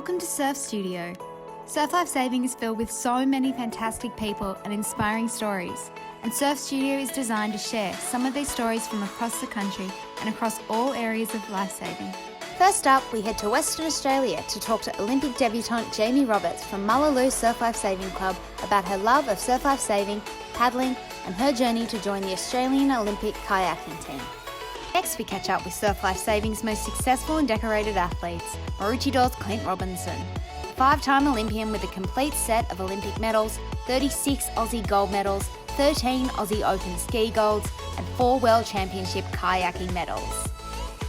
Welcome to Surf Studio. Surf Lifesaving is filled with so many fantastic people and inspiring stories, and Surf Studio is designed to share some of these stories from across the country and across all areas of lifesaving. First up, we head to Western Australia to talk to Olympic debutante Jaime Roberts from Mullaloo Surf Lifesaving Club about her love of surf lifesaving, paddling, and her journey to join the Australian Olympic Kayaking Team. Next, we catch up with Surf Lifesaving's most successful and decorated athletes, Maroochydore's Clint Robinson, five-time Olympian with a complete set of Olympic medals, 36 Aussie Gold Medals, 13 Aussie Open Ski Golds, and 4 World Championship Kayaking medals.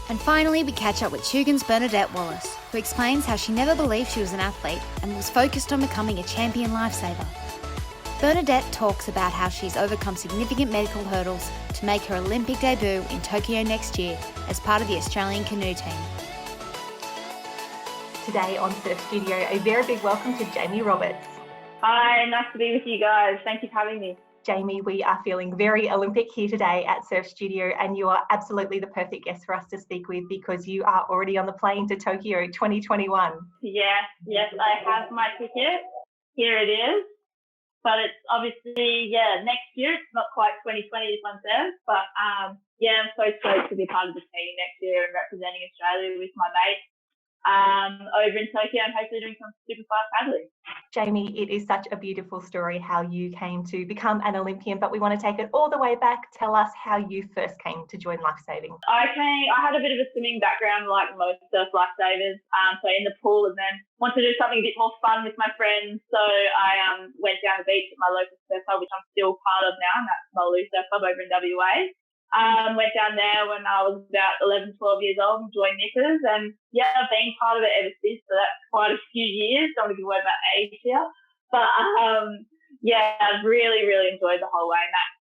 And finally, we catch up with Tugun's Bernadette Wallace, who explains how she never believed she was an athlete and was focused on becoming a champion lifesaver. Bernadette talks about how she's overcome significant medical hurdles to make her Olympic debut in Tokyo next year as part of the Australian Canoe Team. Today on Surf Studio, a very big welcome to Jaime Roberts. Hi, nice to be with you guys. Thank you for having me. Jaime, we are feeling very Olympic here today at Surf Studio, and you are absolutely the perfect guest for us to speak with because you are already on the plane to Tokyo 2021. Yes, I have my ticket. Here it is. But it's obviously, next year. It's not quite 2020 as one says, but I'm so stoked to be part of the team next year and representing Australia with my mates over in Tokyo and hopefully doing some super fast paddling. Jaime, it is such a beautiful story how you came to become an Olympian, but we want to take it all the way back. Tell us how you first came to join lifesaving. I had a bit of a swimming background like most surf lifesavers, so in the pool, and then wanted to do something a bit more fun with my friends. So I went down the beach at my local surf club, which I'm still part of now, and that's Mullaloo Surf Club over in WA. Went down there when I was about 11, 12 years old and joined Nickers, and I've been part of it ever since, so that's quite a few years. Don't want to give away my age here, but I've really, really enjoyed the whole way, and that's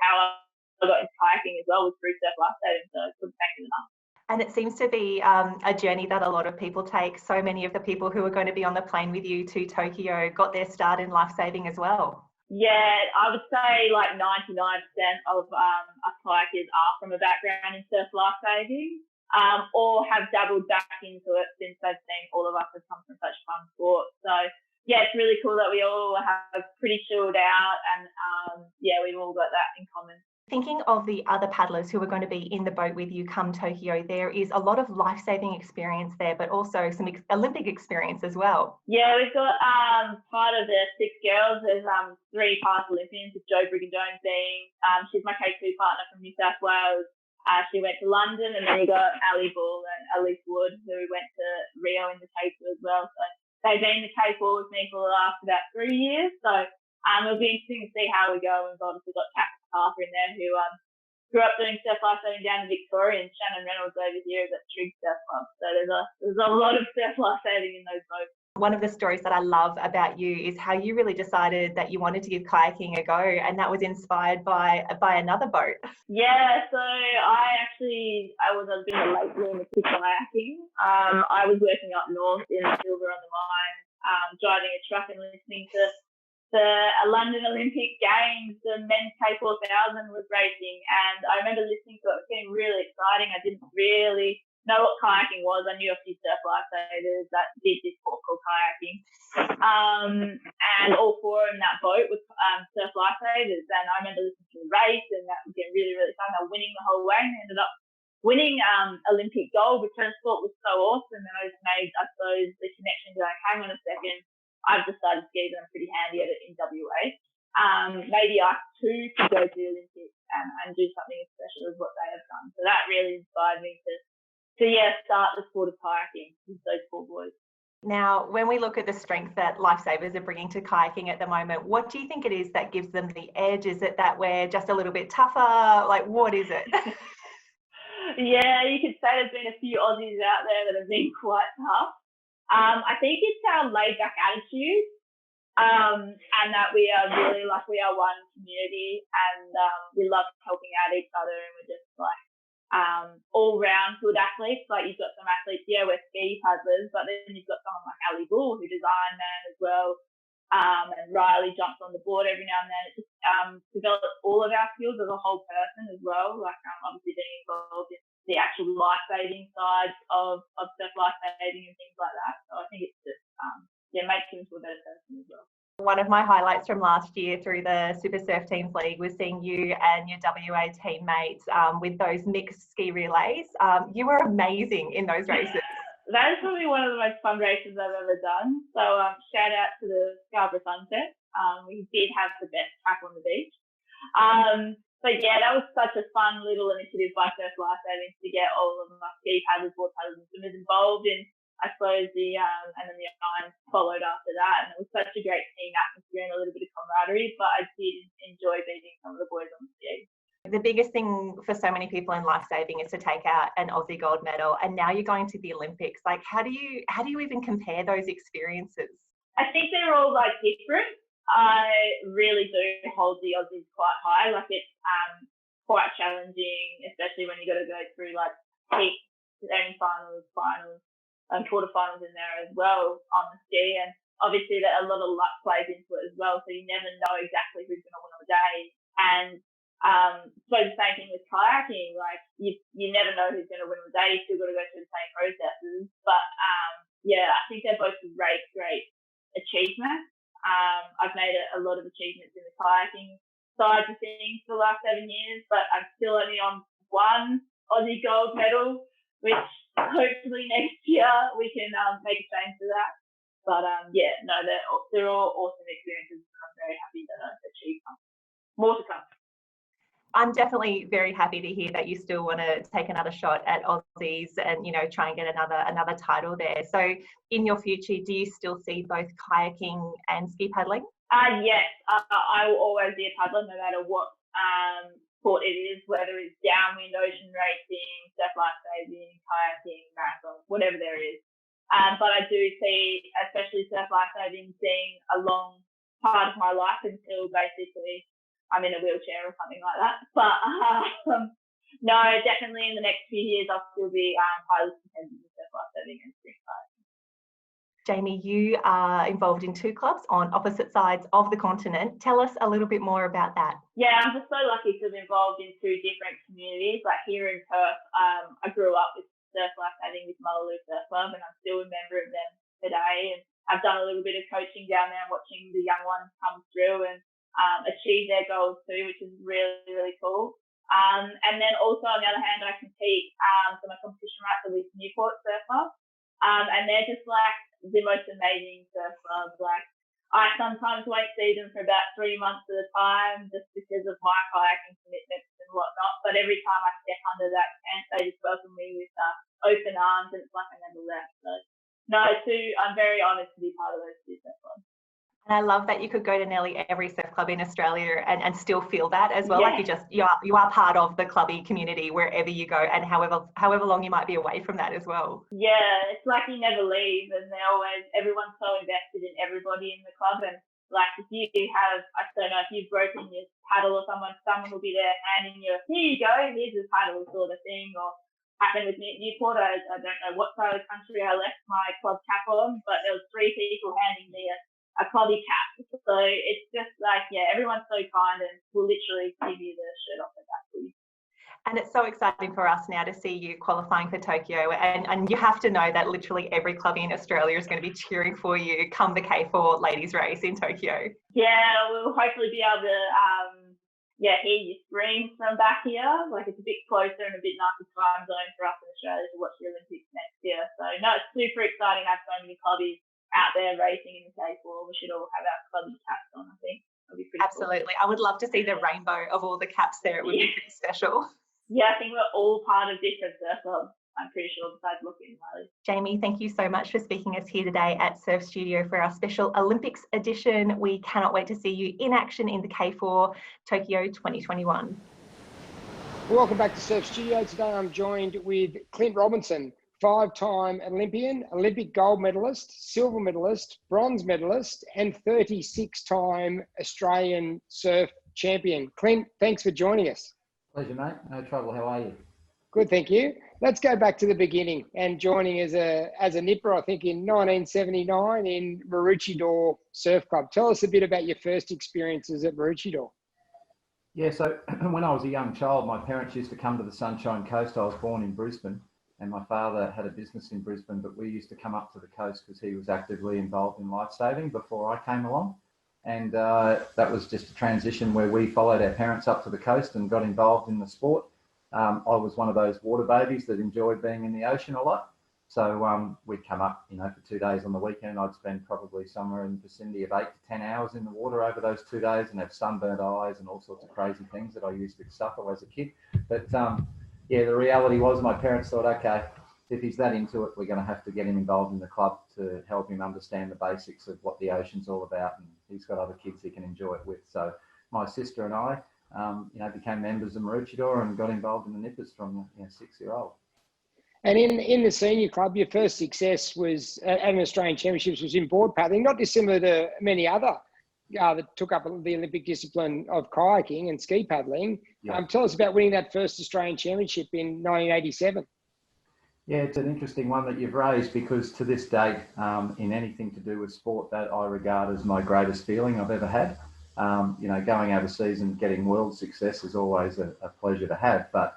how I got into kayaking as well, was through surf lifesaving, so I couldn't thank it enough. And it seems to be a journey that a lot of people take. So many of the people who are going to be on the plane with you to Tokyo got their start in lifesaving as well. Yeah, I would say like 99% of us kayakers are from a background in surf lifesaving, or have dabbled back into it since they've seen all of us have come from such fun sport. So it's really cool that we all have pretty chilled out, and we've all got that in common. Thinking of the other paddlers who are going to be in the boat with you come Tokyo, there is a lot of life-saving experience there, but also some Olympic experience as well. Yeah, we've got part of the 6 girls. There's 3 past Olympians, with Jo Brigadoon being, she's my K2 partner from New South Wales. She went to London, and then you got Ali Bull and Elise Wood, who went to Rio in the K2 as well. So they've been in the K4 with me for the last about 3 years. So it'll be interesting to see how we go. We've obviously got Arthur in there who grew up doing surf lifesaving down in Victoria, and Shannon Reynolds over here is at Trig Surf Club. So there's a lot of surf lifesaving in those boats. One of the stories that I love about you is how you really decided that you wanted to give kayaking a go, and that was inspired by another boat. Yeah, so I was a bit of a late bloomer to kayaking. I was working up north in Silver on the Mine, driving a truck and listening to the London Olympic Games. The men's K4000 was racing, and I remember listening to it. It was getting really exciting. I didn't really know what kayaking was. I knew a few surf lifesavers that did this sport called kayaking, and all 4 in that boat was surf lifesavers. And I remember listening to the race, and that was getting really, really fun. They were winning the whole way, and ended up winning Olympic gold, which I thought was so awesome. And I just made, I suppose, the connection going, hang on a second, I've decided skis and I'm pretty handy at it in WA. Maybe I too could go to the Olympics and do something as special as what they have done. So that really inspired me to start the sport of kayaking with those 4 boys. Now, when we look at the strength that lifesavers are bringing to kayaking at the moment, what do you think it is that gives them the edge? Is it that we're just a little bit tougher? Like, what is it? Yeah, you could say there's been a few Aussies out there that have been quite tough. I think it's our laid-back attitude, and that we are really we are one community, and we love helping out each other, and we're just all-round good athletes. Like, you've got some athletes, we're ski paddlers, but then you've got someone like Ali Bull who does Ironman as well, and Riley jumps on the board every now and then. It just develops all of our skills as a whole person as well, obviously being involved in the actual life-saving side of surf life-saving and things like that. So I think it's just, makes you into a better person as well. One of my highlights from last year through the Super Surf Teams League was seeing you and your WA teammates with those mixed ski relays. You were amazing in those races. That is probably one of the most fun races I've ever done. So shout out to the Scarborough Sunset. We did have the best track on the beach. But yeah, that was such a fun little initiative by Surf Lifesaving to get all of my ski paddlers, board paddlers and swimmers involved in, I suppose, and then the Irons followed after that. And it was such a great team atmosphere and a little bit of camaraderie, but I did enjoy beating some of the boys on the ski. The biggest thing for so many people in lifesaving is to take out an Aussie gold medal, and now you're going to the Olympics. Like, how do you even compare those experiences? I think they're all like different. I really do hold the Aussies quite high. Like, it's quite challenging, especially when you got to go through like heat, semi-finals, finals, and quarterfinals in there as well on the ski. And obviously that a lot of luck plays into it as well. So you never know exactly who's going to win on the day. And so the same thing with kayaking. Like, you never know who's going to win on the day. You still got to go through the same processes. But yeah, I think they're both great achievements. I've made a lot of achievements in the kayaking side of things for the last 7 years, but I'm still only on one Aussie gold medal, which hopefully next year we can make a change to that. But they're all awesome experiences, and I'm very happy that I've achieved them. More to come. I'm definitely very happy to hear that you still want to take another shot at Aussies and, try and get another title there. So in your future, do you still see both kayaking and ski paddling? Yes, I will always be a paddler no matter what sport it is, whether it's downwind, ocean racing, surf lifesaving, kayaking, marathon, whatever there is. But I do see, especially surf lifesaving, being a long part of my life until basically I'm in a wheelchair or something like that. But no, definitely in the next few years I'll still be highly competitive with surf lifesaving and spring kayaking. Jaime, you are involved in 2 clubs on opposite sides of the continent. Tell us a little bit more about that. Yeah, I'm just so lucky to be involved in 2 different communities. Like here in Perth, I grew up with surf lifesaving with Mullaloo Surf Club, and I'm still a member of them today. And I've done a little bit of coaching down there and watching the young ones come through and achieve their goals too, which is really, really cool. And then also on the other hand, I compete for my competition rights with Newport Surf Club. And they're just like the most amazing surf clubs. Like, I sometimes won't see them for about 3 months at a time just because of my kayaking commitments and whatnot. But every time I step under that tent, they just welcome me with open arms, and it's like I never left. So no, I'm very honoured to be part of those 2 surf clubs. And I love that you could go to nearly every surf club in Australia and still feel that as well. Yeah. Like you are part of the clubby community wherever you go, and however long you might be away from that as well. Yeah, it's like you never leave, and everyone's so invested in everybody in the club. And like, if you have, I don't know, if you've broken your paddle or someone will be there handing you, here you go, here's a paddle sort of thing. Or happened with me at Newport, I don't know what side of the country I left my club cap on, but there was 3 people handing me a clubby cap. So it's just like, yeah, everyone's so kind and will literally give you the shirt off their back for you. And it's so exciting for us now to see you qualifying for Tokyo. And you have to know that literally every club in Australia is going to be cheering for you come the K4 ladies race in Tokyo. Yeah, we'll hopefully be able to hear you scream from back here. Like, it's a bit closer and a bit nicer time zone for us in Australia to watch the Olympics next year. So no, it's super exciting to have so many clubbies out there racing in the K4. We should all have our clubby caps on, I think. That'd be pretty Absolutely. cool. I would love to see the rainbow of all the caps there. It would be pretty special. Yeah, I think we're all part of different surf clubs, I'm pretty sure, besides looking Riley. Jaime, thank you so much for speaking us here today at Surf Studio for our special Olympics edition. We cannot wait to see you in action in the K4 Tokyo 2021. Welcome back to Surf Studio. Today I'm joined with Clint Robinson, 5-time Olympian, Olympic gold medalist, silver medalist, bronze medalist, and 36-time Australian surf champion. Clint, thanks for joining us. Pleasure, mate. No trouble. How are you? Good, thank you. Let's go back to the beginning and joining as a nipper, I think, in 1979 in Maroochydore Surf Club. Tell us a bit about your first experiences at Maroochydore. Yeah, so when I was a young child, my parents used to come to the Sunshine Coast. I was born in Brisbane, and my father had a business in Brisbane, but we used to come up to the coast because he was actively involved in lifesaving before I came along. And that was just a transition where we followed our parents up to the coast and got involved in the sport. I was one of those water babies that enjoyed being in the ocean a lot. So we'd come up, for 2 days on the weekend. I'd spend probably somewhere in the vicinity of 8 to 10 hours in the water over those 2 days and have sunburnt eyes and all sorts of crazy things that I used to suffer as a kid. But yeah, the reality was my parents thought, okay, if he's that into it, we're going to have to get him involved in the club to help him understand the basics of what the ocean's all about. And he's got other kids he can enjoy it with. So my sister and I, became members of Maroochydore and got involved in the nippers from 6-year-old. And in the senior club, your first success was at an Australian Championships was in board paddling, not dissimilar to many other that took up the Olympic discipline of kayaking and ski paddling. Yeah. Tell us about winning that first Australian Championship in 1987. Yeah, it's an interesting one that you've raised because to this date, in anything to do with sport, that I regard as my greatest feeling I've ever had. Going overseas and getting world success is always a pleasure to have, but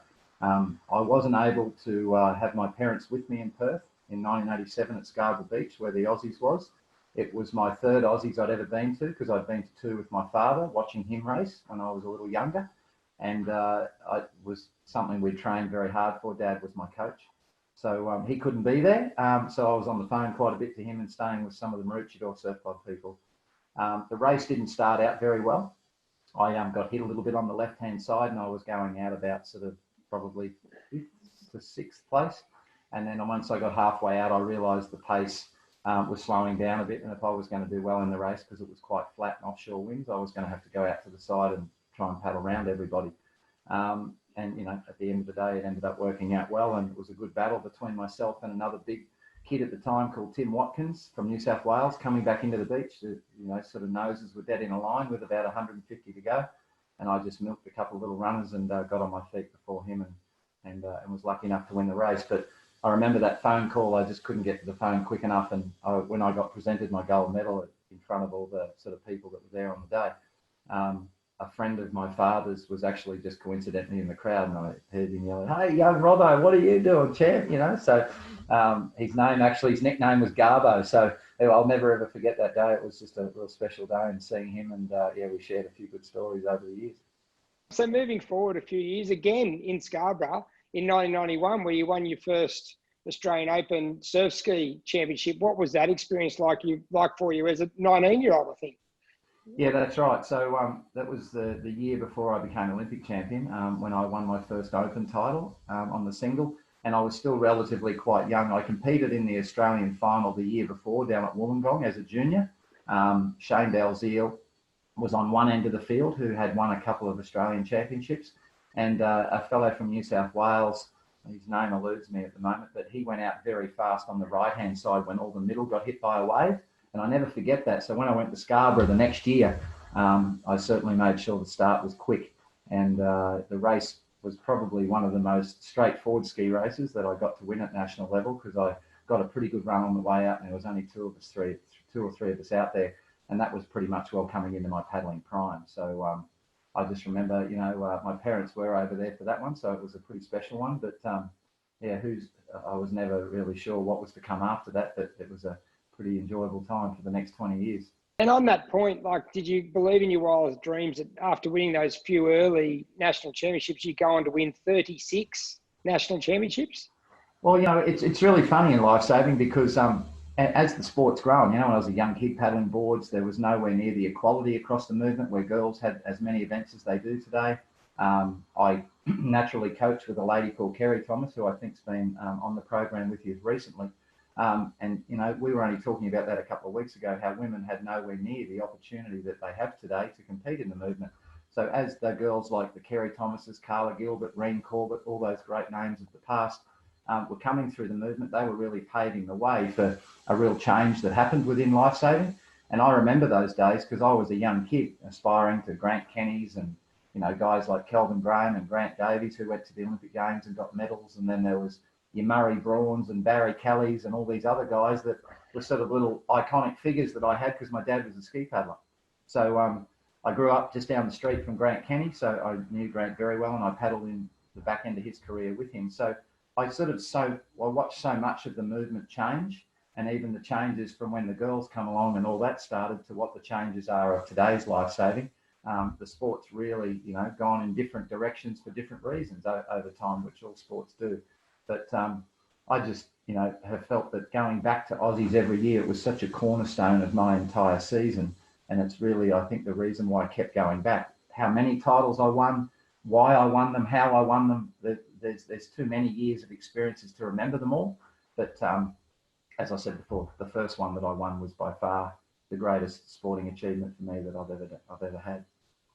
I wasn't able to have my parents with me in Perth in 1987 at Scarborough Beach where the Aussies was. It was my third Aussies I'd ever been to because I'd been to two with my father, watching him race when I was a little younger. And it was something we trained very hard for. Dad was my coach. So he couldn't be there. So I was on the phone quite a bit to him and staying with some of the Maroochydore surf club people. The race didn't start out very well. I got hit a little bit on the left-hand side and I was going out about sort of probably 5th to 6th place. And then once I got halfway out, I realised the pace was slowing down a bit. And if I was going to do well in the race, because it was quite flat and offshore winds, I was going to have to go out to the side and try and paddle around everybody. At the end of the day, it ended up working out well. And it was a good battle between myself and another big kid at the time called Tim Watkins from New South Wales, coming back into the beach. Sort of noses were dead in a line with about 150 to go. And I just milked a couple of little runners and got on my feet before him and was lucky enough to win the race. But I remember that phone call. I just couldn't get to the phone quick enough. And when I got presented my gold medal in front of all the sort of people that were there on the day, a friend of my father's was actually just coincidentally in the crowd, and I heard him yelling, "Hey, young Robbo, what are you doing, champ?" So his nickname was Garbo. So I'll never ever forget that day. It was just a real special day and seeing him, and we shared a few good stories over the years. So moving forward a few years, again in Scarborough in 1991, where you won your first Australian Open Surf Ski Championship. What was that experience like for you as a 19-year-old, I think? Yeah, that's right. So that was the year before I became Olympic champion, when I won my first Open title on the single, and I was still relatively quite young. I competed in the Australian final the year before down at Wollongong as a junior. Shane Dalziel was on one end of the field who had won a couple of Australian championships, and a fellow from New South Wales, his name eludes me at the moment, but he went out very fast on the right-hand side when all the middle got hit by a wave. And I never forget that. So when I went to Scarborough the next year, I certainly made sure the start was quick. And the race was probably one of the most straightforward ski races that I got to win at national level, because I got a pretty good run on the way out, and there was only two or three of us out there. And that was pretty much well coming into my paddling prime. So I just remember, my parents were over there for that one. So it was a pretty special one. But I was never really sure what was to come after that, but it was a pretty enjoyable time for the next 20 years. And on that point, did you believe in your wildest dreams that after winning those few early national championships, you go on to win 36 national championships? Well, it's really funny in lifesaving because as the sport's grown, when I was a young kid paddling boards, there was nowhere near the equality across the movement where girls had as many events as they do today. I naturally coached with a lady called Kerry Thomas, who I think's been on the program with you recently. We were only talking about that a couple of weeks ago, how women had nowhere near the opportunity that they have today to compete in the movement. So as the girls like the Kerry Thomases, Carla Gilbert, Reen Corbett, all those great names of the past were coming through the movement, they were really paving the way for a real change that happened within lifesaving. And I remember those days because I was a young kid aspiring to Grant Kenny's and, guys like Kelvin Graham and Grant Davies who went to the Olympic Games and got medals. And then there was your Murray Brauns and Barry Kellys and all these other guys that were sort of little iconic figures that I had because my dad was a ski paddler. So I grew up just down the street from Grant Kenny, so I knew Grant very well, and I paddled in the back end of his career with him. So I watched so much of the movement change, and even the changes from when the girls come along and all that started to what the changes are of today's lifesaving. The sport's really, gone in different directions for different reasons over time, which all sports do. But I just, have felt that going back to Aussies every year, it was such a cornerstone of my entire season. And it's really, I think, the reason why I kept going back. How many titles I won, why I won them, how I won them. There's too many years of experiences to remember them all. But as I said before, the first one that I won was by far the greatest sporting achievement for me that I've ever had.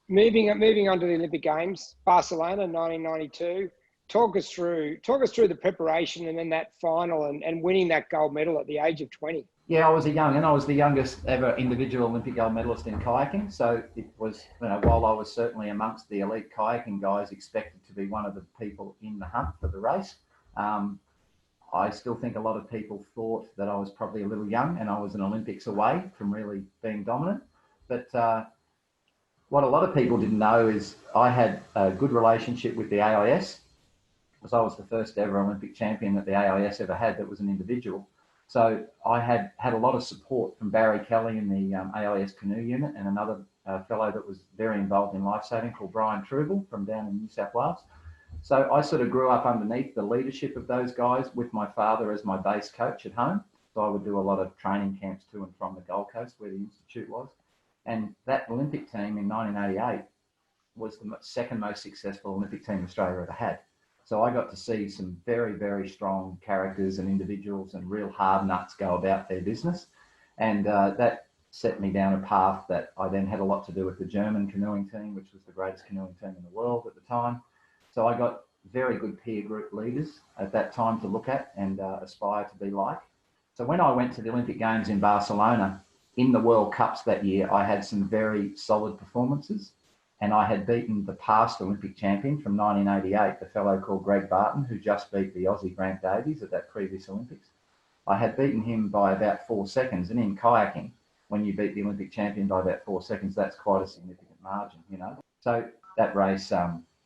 Moving on to the Olympic Games, Barcelona, 1992. Talk us through the preparation and then that final and winning that gold medal at the age of 20. Yeah, I was I was the youngest ever individual Olympic gold medalist in kayaking. So it was, while I was certainly amongst the elite kayaking guys, expected to be one of the people in the hunt for the race. I still think a lot of people thought that I was probably a little young and I was an Olympics away from really being dominant. But what a lot of people didn't know is I had a good relationship with the AIS, because I was the first ever Olympic champion that the AIS ever had that was an individual. So I had a lot of support from Barry Kelly in the AIS Canoe Unit, and another fellow that was very involved in lifesaving called Brian Trouble from down in New South Wales. So I sort of grew up underneath the leadership of those guys with my father as my base coach at home. So I would do a lot of training camps to and from the Gold Coast where the institute was. And that Olympic team in 1988 was the second most successful Olympic team Australia ever had. So I got to see some very, very strong characters and individuals and real hard nuts go about their business. And that set me down a path that I then had a lot to do with the German canoeing team, which was the greatest canoeing team in the world at the time. So I got very good peer group leaders at that time to look at and aspire to be like. So when I went to the Olympic Games in Barcelona, in the World Cups that year, I had some very solid performances. And I had beaten the past Olympic champion from 1988, the fellow called Greg Barton, who just beat the Aussie Grant Davies at that previous Olympics. I had beaten him by about 4 seconds. And in kayaking, when you beat the Olympic champion by about 4 seconds, that's quite a significant margin, So that race,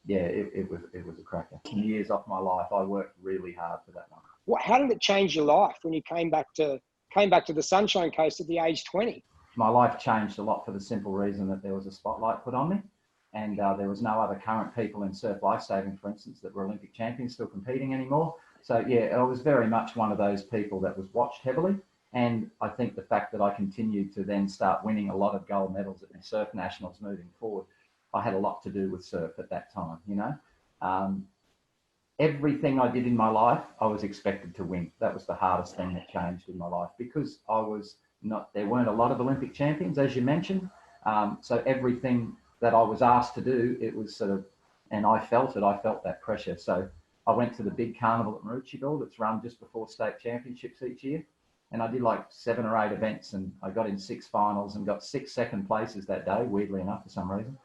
it was a cracker. 10 years off my life, I worked really hard for that one. How did it change your life when you came back to the Sunshine Coast at the age 20? My life changed a lot for the simple reason that there was a spotlight put on me. And there was no other current people in surf lifesaving, for instance, that were Olympic champions still competing anymore. So, yeah, I was very much one of those people that was watched heavily. And I think the fact that I continued to then start winning a lot of gold medals at the surf nationals moving forward, I had a lot to do with surf at that time, Everything I did in my life, I was expected to win. That was the hardest thing that changed in my life because there weren't a lot of Olympic champions, as you mentioned. So everything that I was asked to do, it was and I felt that pressure. So I went to the big carnival at Maroochydore that's run just before state championships each year. And I did like 7 or 8 events and I got in 6 finals and got 6 second places that day, weirdly enough, for some reason.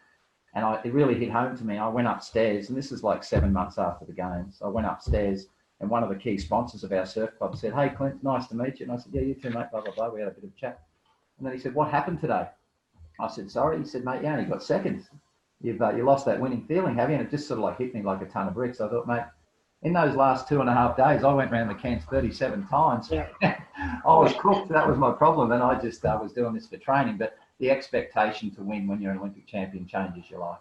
And it really hit home to me. I went upstairs, and this is like 7 months after the games. I went upstairs and one of the key sponsors of our surf club said, "Hey, Clint, nice to meet you." And I said, "Yeah, you too, mate, blah, blah, blah." We had a bit of a chat. And then he said, "What happened today?" I said, "Sorry." He said, "Mate, you only got seconds. You lost that winning feeling, have you?" And it just sort of like hit me like a ton of bricks. I thought, mate, in those last 2.5 days, I went around the Cairns 37 times. Yeah. I was cooked. That was my problem. And I just was doing this for training. But the expectation to win when you're an Olympic champion changes your life.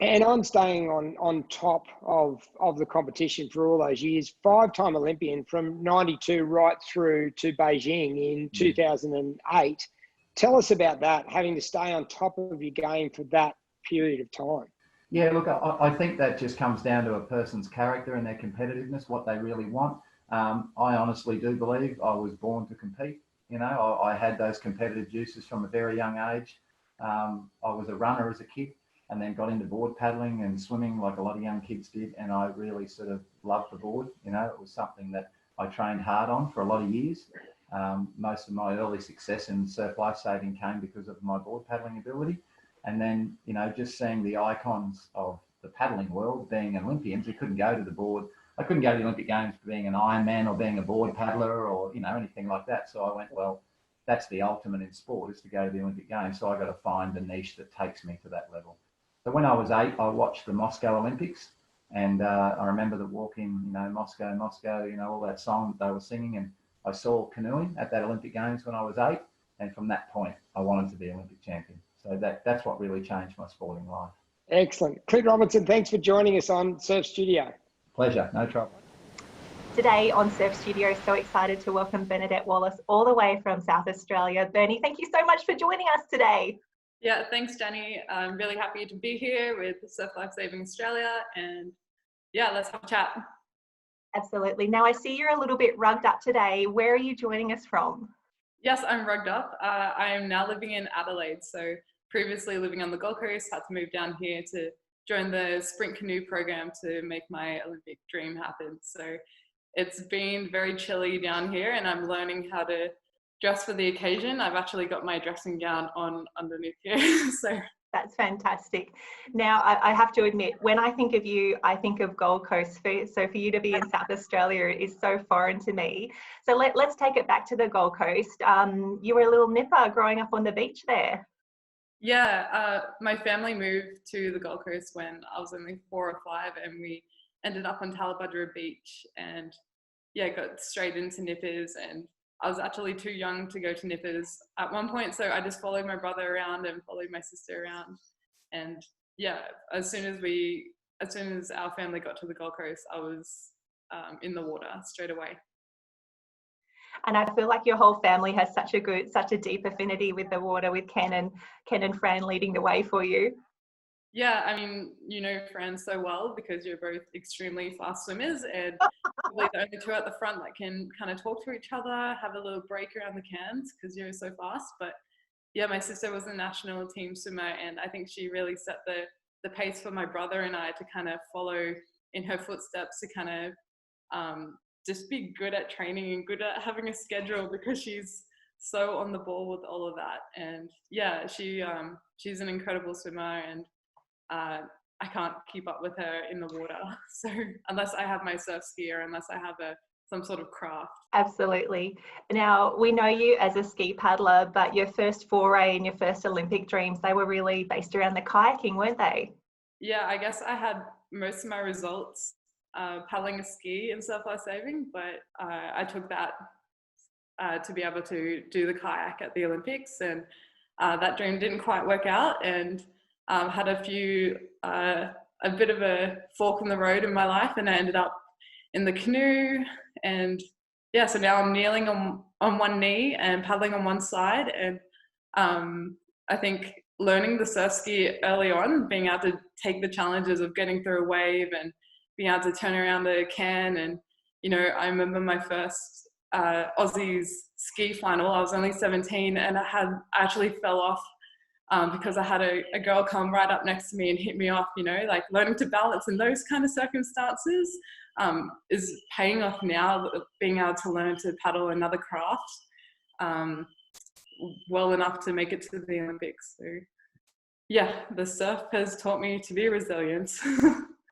And I'm staying on top of the competition for all those years. 5-time Olympian from 92 right through to Beijing in 2008. Tell us about that, having to stay on top of your game for that period of time. Yeah, look, I think that just comes down to a person's character and their competitiveness, what they really want. I honestly do believe I was born to compete. I had those competitive juices from a very young age. I was a runner as a kid and then got into board paddling and swimming like a lot of young kids did. And I really sort of loved the board. It was something that I trained hard on for a lot of years. Most of my early success in surf lifesaving came because of my board paddling ability. And then, just seeing the icons of the paddling world being Olympians who couldn't go to the board. I couldn't go to the Olympic Games for being an Ironman or being a board paddler or, anything like that. So I went, well, that's the ultimate in sport, is to go to the Olympic Games. So I got to find the niche that takes me to that level. So when I was 8, I watched the Moscow Olympics, and I remember the walk-in, Moscow, Moscow, all that song that they were singing, and I saw canoeing at that Olympic Games when I was 8, and from that point, I wanted to be Olympic champion. So that's what really changed my sporting life. Excellent. Clint Robinson, thanks for joining us on Surf Studio. Pleasure, no trouble. Today on Surf Studio, so excited to welcome Bernadette Wallace all the way from South Australia. Bernie, thank you so much for joining us today. Yeah, thanks, Jenny. I'm really happy to be here with Surf Lifesaving Australia, and yeah, let's have a chat. Absolutely. Now, I see you're a little bit rugged up today. Where are you joining us from? Yes, I'm rugged up. I am now living in Adelaide, so previously living on the Gold Coast, had to move down here to join the sprint canoe program to make my Olympic dream happen. So it's been very chilly down here, and I'm learning how to dress for the occasion. I've actually got my dressing gown on underneath here. So that's fantastic. Now, I have to admit, when I think of you, I think of Gold Coast. So for you to be in South Australia is so foreign to me. So let's take it back to the Gold Coast. You were a little nipper growing up on the beach there. Yeah, my family moved to the Gold Coast when I was only 4 or 5, and we ended up on Talabudra Beach, and yeah, got straight into nippers, and I was actually too young to go to nippers at one point, so I just followed my brother around and followed my sister around. And yeah, as soon as our family got to the Gold Coast, I was in the water straight away. And I feel like your whole family has such a deep affinity with the water, with Ken and Fran leading the way for you. Yeah, I mean, you know Fran so well because you're both extremely fast swimmers, and probably the only two at the front that can kind of talk to each other, have a little break around the cans because you're so fast. But yeah, my sister was a national team swimmer, and I think she really set the pace for my brother and I to kind of follow in her footsteps, to kind of just be good at training and good at having a schedule, because she's so on the ball with all of that. And yeah, she's an incredible swimmer, and I can't keep up with her in the water. So unless I have my surf ski, or unless I have some sort of craft. Absolutely. Now, we know you as a ski paddler, but your first foray and your first Olympic dreams, they were really based around the kayaking, weren't they? Yeah, I guess I had most of my results paddling a ski in surf lifesaving, but I took that to be able to do the kayak at the Olympics, and that dream didn't quite work out, and had a bit of a fork in the road in my life, and I ended up in the canoe. And yeah, so now I'm kneeling on one knee and paddling on one side, and I think learning the surf ski early on, being able to take the challenges of getting through a wave and being able to turn around a can. And I remember my first Aussies ski final. I was only 17, and I actually fell off because I had a girl come right up next to me and hit me off. Like learning to balance in those kind of circumstances is paying off now, being able to learn to paddle another craft well enough to make it to the Olympics. So yeah, the surf has taught me to be resilient.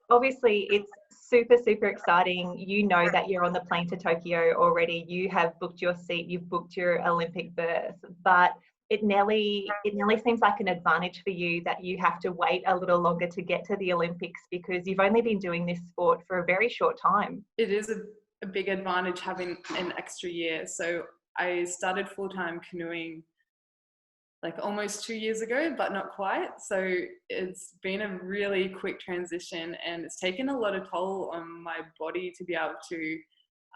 Obviously, it's super, super exciting. You know that you're on the plane to Tokyo already. You have booked your seat, you've booked your Olympic berth, but it nearly seems like an advantage for you that you have to wait a little longer to get to the Olympics, because you've only been doing this sport for a very short time. It is a big advantage having an extra year. So I started full-time canoeing like almost 2 years ago, but not quite. So it's been a really quick transition, and it's taken a lot of toll on my body to be able to,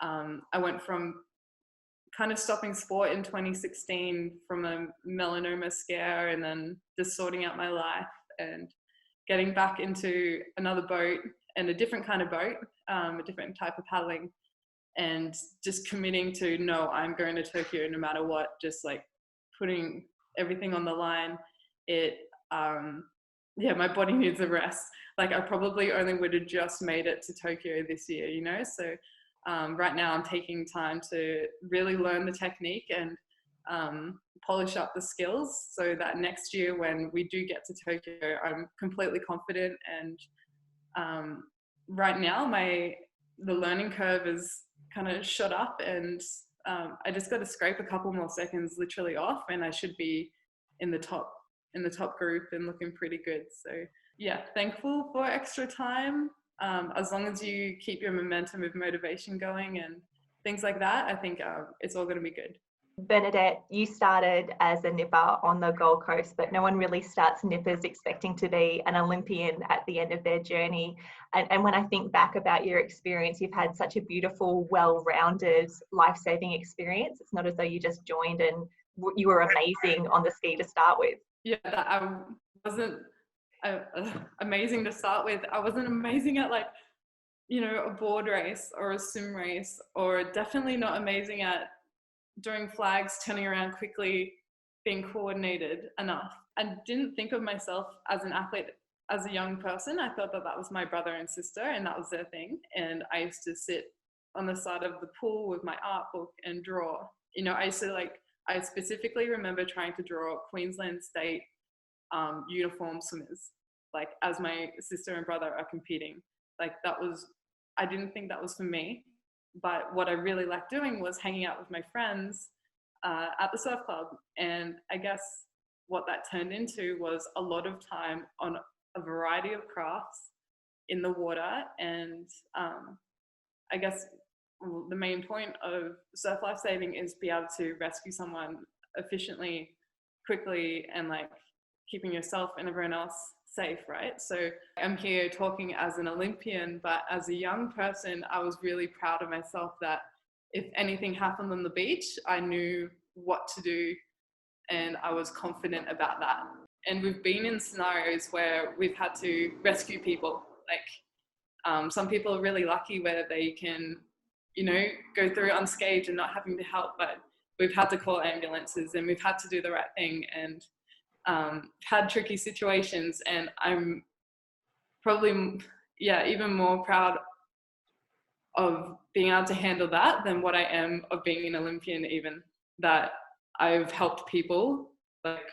I went from kind of stopping sport in 2016 from a melanoma scare, and then just sorting out my life and getting back into another boat, and a different kind of boat, a different type of paddling, and just committing to, no, I'm going to Tokyo no matter what, just like putting everything on the line. My body needs a rest. Like I probably only would have just made it to Tokyo this year, so right now I'm taking time to really learn the technique and polish up the skills, so that next year when we do get to Tokyo, I'm completely confident. And right now the learning curve is kind of shot up, and I just got to scrape a couple more seconds literally off, and I should be in the top group and looking pretty good. So yeah, thankful for extra time. As long as you keep your momentum of motivation going and things like that, I think it's all going to be good. Bernadette, you started as a nipper on the Gold Coast, but no one really starts nippers expecting to be an Olympian at the end of their journey. And when I think back about your experience, you've had such a beautiful, well-rounded, life-saving experience. It's not as though you just joined and you were amazing on the ski to start with. Yeah, that I wasn't amazing to start with. I wasn't amazing at, like, you know, a board race or a swim race, or definitely not amazing at doing flags, turning around quickly, being coordinated enough. I didn't think of myself as an athlete as a young person. I thought that was my brother and sister and that was their thing. And I used to sit on the side of the pool with my art book and draw. You know, I specifically remember trying to draw Queensland State uniform swimmers, like as my sister and brother are competing. Like I didn't think that was for me. But what I really liked doing was hanging out with my friends at the surf club. And I guess what that turned into was a lot of time on a variety of crafts in the water. And I guess the main point of surf lifesaving is be able to rescue someone efficiently, quickly, and like keeping yourself and everyone else safe, right? So I'm here talking as an Olympian, but as a young person, I was really proud of myself that if anything happened on the beach, I knew what to do and I was confident about that. And we've been in scenarios where we've had to rescue people. Like some people are really lucky where they can, you know, go through unscathed and not having to help, but we've had to call ambulances and we've had to do the right thing and had tricky situations. And I'm probably, even more proud of being able to handle that than what I am of being an Olympian, even that I've helped people like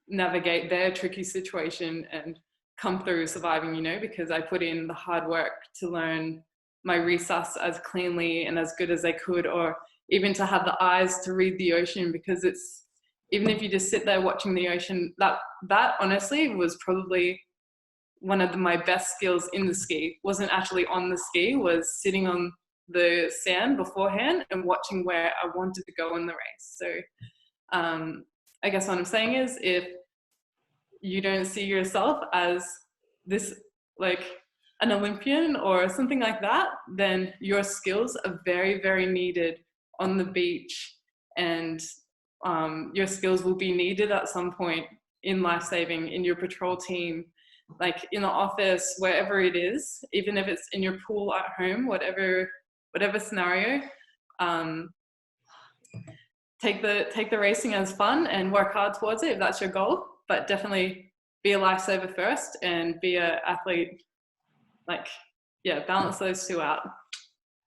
navigate their tricky situation and come through surviving, you know, because I put in the hard work to learn my resus as cleanly and as good as I could, or even to have the eyes to read the ocean, because it's, even if you just sit there watching the ocean, that honestly was probably one of my best skills in the ski. Wasn't actually on the ski, was sitting on the sand beforehand and watching where I wanted to go in the race. So I guess what I'm saying is, if you don't see yourself as this, like an Olympian or something like that, then your skills are very, very needed on the beach, and your skills will be needed at some point in lifesaving, in your patrol team, like in the office, wherever it is, even if it's in your pool at home, whatever scenario. Take the racing as fun and work hard towards it if that's your goal, but definitely be a lifesaver first and be an athlete. Balance those two out.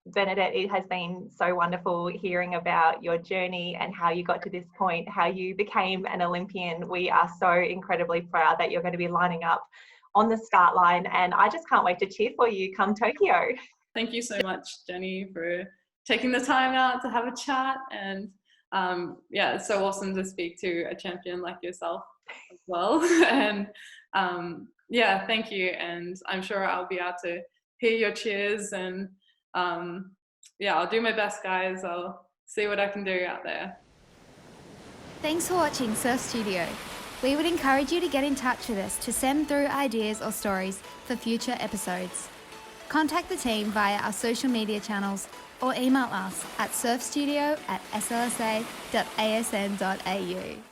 Bernadette, it has been so wonderful hearing about your journey and how you got to this point, how you became an Olympian. We are so incredibly proud that you're going to be lining up on the start line, and I just can't wait to cheer for you come Tokyo. Thank you so much, Jenny, for taking the time out to have a chat. And it's so awesome to speak to a champion like yourself as well. And thank you. And I'm sure I'll be able to hear your cheers, and I'll do my best, guys. I'll see what I can do out there. Thanks for watching Surf Studio. We would encourage you to get in touch with us to send through ideas or stories for future episodes. Contact the team via our social media channels or email us at surfstudio@slsa.asn.au.